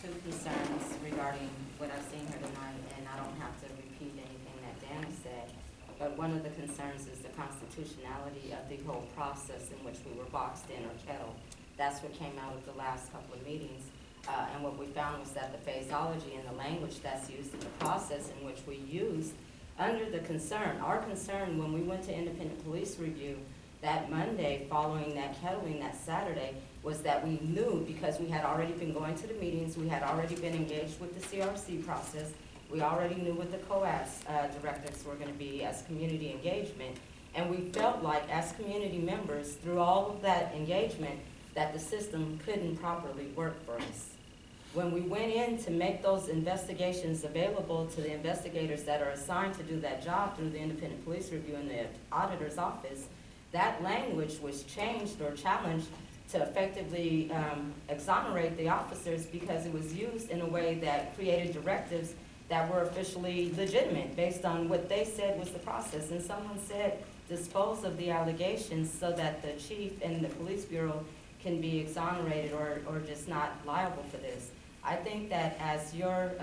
two concerns regarding what I've seen here tonight, and I don't have to repeat anything that Dana said. But one of the concerns is the constitutionality of the whole process in which we were boxed in or kettled. That's what came out of the last couple of meetings. And what we found was that the phraseology and the language that's used in the process in which we used under the concern, our concern when we went to independent police review that Monday following that kettling that Saturday was that we knew, because we had already been going to the meetings, we had already been engaged with the CRC process, we already knew what the COAS directives were going to be as community engagement, and we felt like as community members through all of that engagement that the system couldn't properly work for us. When we went in to make those investigations available to the investigators that are assigned to do that job through the independent police review in the auditor's office, that language was changed or challenged to effectively exonerate the officers because it was used in a way that created directives that were officially legitimate based on what they said was the process. And someone said, dispose of the allegations so that the chief and the police bureau can be exonerated or just not liable for this. I think that as your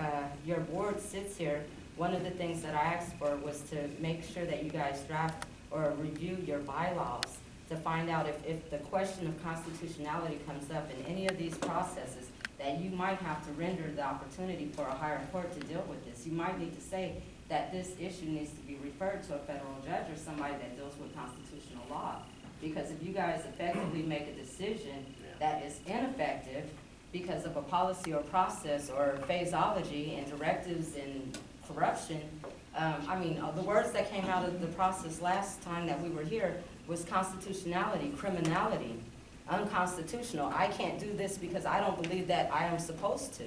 board sits here, one of the things that I asked for was to make sure that you guys draft or review your bylaws to find out if the question of constitutionality comes up in any of these processes, that you might have to render the opportunity for a higher court to deal with this. You might need to say that this issue needs to be referred to a federal judge or somebody that deals with constitutional law. Because if you guys effectively make a decision that is ineffective because of a policy or process or phraseology and directives and corruption, the words that came out of the process last time that we were here was constitutionality, criminality, unconstitutional. I can't do this because I don't believe that I am supposed to.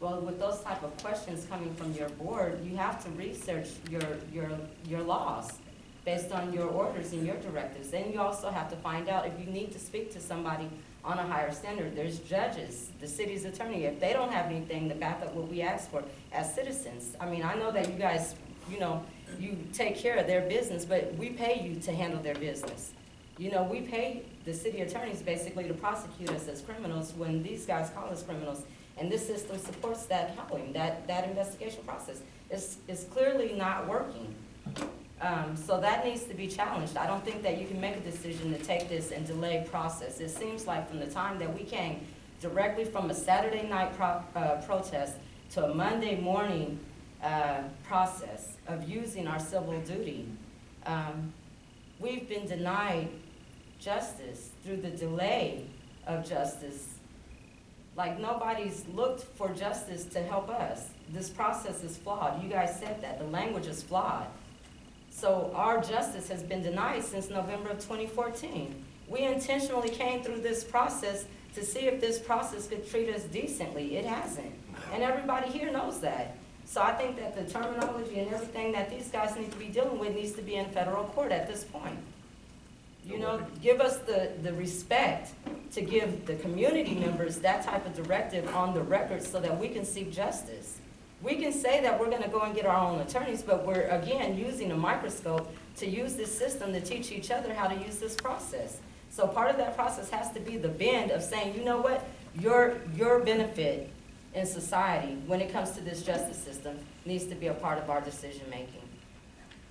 Well, with those type of questions coming from your board, you have to research your laws based on your orders and your directives. Then you also have to find out if you need to speak to somebody on a higher standard. There's judges, the city's attorney, if they don't have anything to back up what we ask for as citizens. I know that you guys, you take care of their business, but we pay you to handle their business. We pay the city attorneys basically to prosecute us as criminals when these guys call us criminals. And this system supports that handling, that investigation process. It's clearly not working. So that needs to be challenged. I don't think that you can make a decision to take this and delay process. It seems like from the time that we came directly from a Saturday night protest to a Monday morning process of using our civil duty, we've been denied justice through the delay of justice. Like nobody's looked for justice to help us. This process is flawed. You guys said that. The language is flawed. So our justice has been denied since November of 2014. We intentionally came through this process to see if this process could treat us decently. It hasn't. And everybody here knows that. So I think that the terminology and everything that these guys need to be dealing with needs to be in federal court at this point. Give us the respect to give the community members that type of directive on the record so that we can seek justice. We can say that we're going to go and get our own attorneys, but we're, again, using a microscope to use this system to teach each other how to use this process. So part of that process has to be the bend of saying, you know what, your benefit in society when it comes to this justice system needs to be a part of our decision making.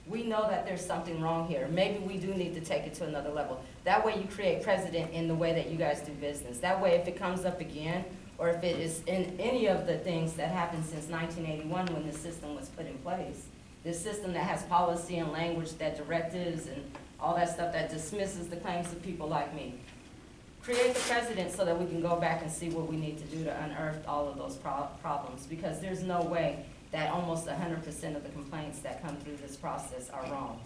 We know that there's something wrong here. Maybe we do need to take it to another level. That way you create precedent in the way that you guys do business. That way if it comes up again, or if it is in any of the things that happened since 1981 when this system was put in place, this system that has policy and language, that directives and all that stuff that dismisses the claims of people like me. Create the precedent so that we can go back and see what we need to do to unearth all of those problems, because there's no way that almost 100% of the complaints that come through this process are wrong.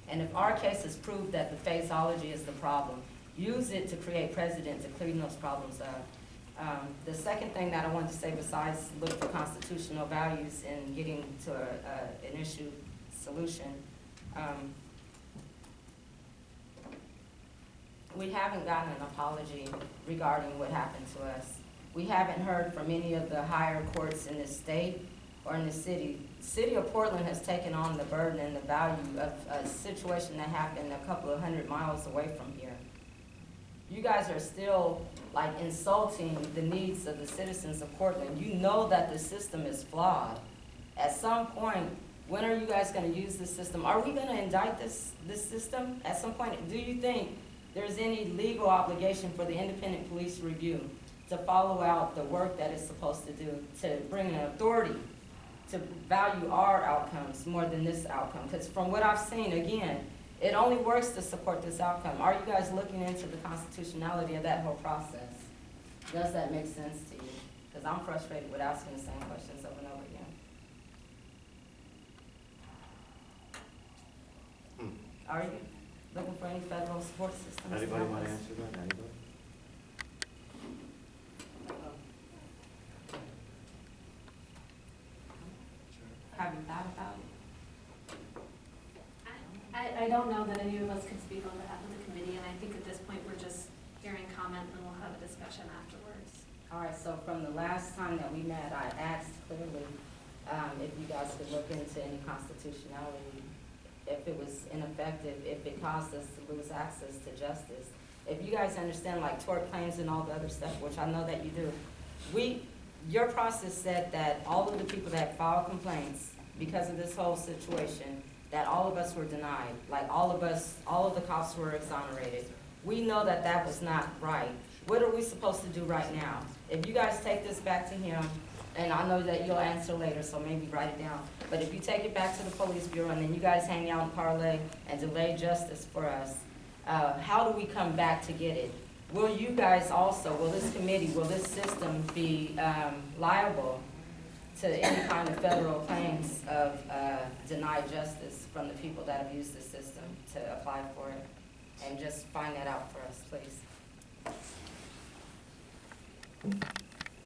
And if our case has proved that the phraseology is the problem, use it to create precedent to clean those problems up. The second thing that I wanted to say, besides look for constitutional values in getting to an issue solution, we haven't gotten an apology regarding what happened to us. We haven't heard from any of the higher courts in the state or in the city. The city of Portland has taken on the burden and the value of a situation that happened a couple of 100 miles away from here. you guys are still like insulting the needs of the citizens of Portland. You know that the system is flawed. At some point, when are you guys gonna use this system? Are we gonna indict this system at some point? Do you think there's any legal obligation for the independent police review to follow out the work that it's supposed to do, to bring an authority to value our outcomes more than this outcome? Because from what I've seen, again, it only works to support this outcome. Are you guys looking into the constitutionality of that whole process? Does that make sense to you? Because I'm frustrated with asking the same questions over and over again. Are you looking for any federal support systems? Anybody want to answer that? Anybody? Have you thought about it? I don't know that any of us can speak on behalf of the committee, and I think at this point, we're just hearing comment, and we'll have a discussion afterwards. All right, so from the last time that we met, I asked clearly if you guys could look into any constitutionality, if it was ineffective, if it caused us to lose access to justice. If you guys understand like tort claims and all the other stuff, which I know that you do, your process said that all of the people that filed complaints because of this whole situation, that all of us were denied, like all of the cops were exonerated. We know that that was not right. What are we supposed to do right now? If you guys take this back to him, and I know that you'll answer later, so maybe write it down, but if you take it back to the police bureau and then you guys hang out and parlay and delay justice for us, how do we come back to get it? Will you guys also, will this committee, will this system be liable to any kind of federal claims of denied justice from the people that have used the system to apply for it? And just find that out for us, please.